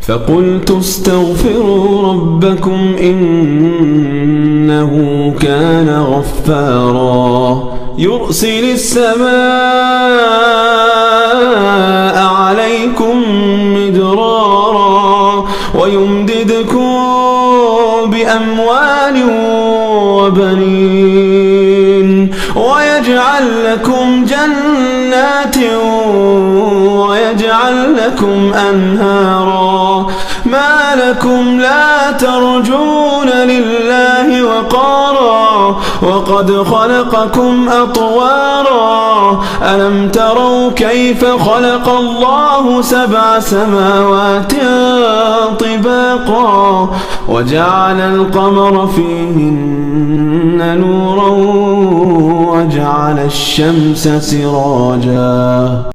فقلت استغفروا ربكم إنه كان غفارا يرسل السماء عليكم مدرارا ويمددكم بأموال وبنين ويجعل لكم جنات ويجعل لكم أنهارا ما لكم لا ترجون لله وقارا وقد خلقكم أطوارا ألم تروا كيف خلق الله 7 سماوات طباقا وجعل القمر فيهن نورا وجعل الشمس سراجا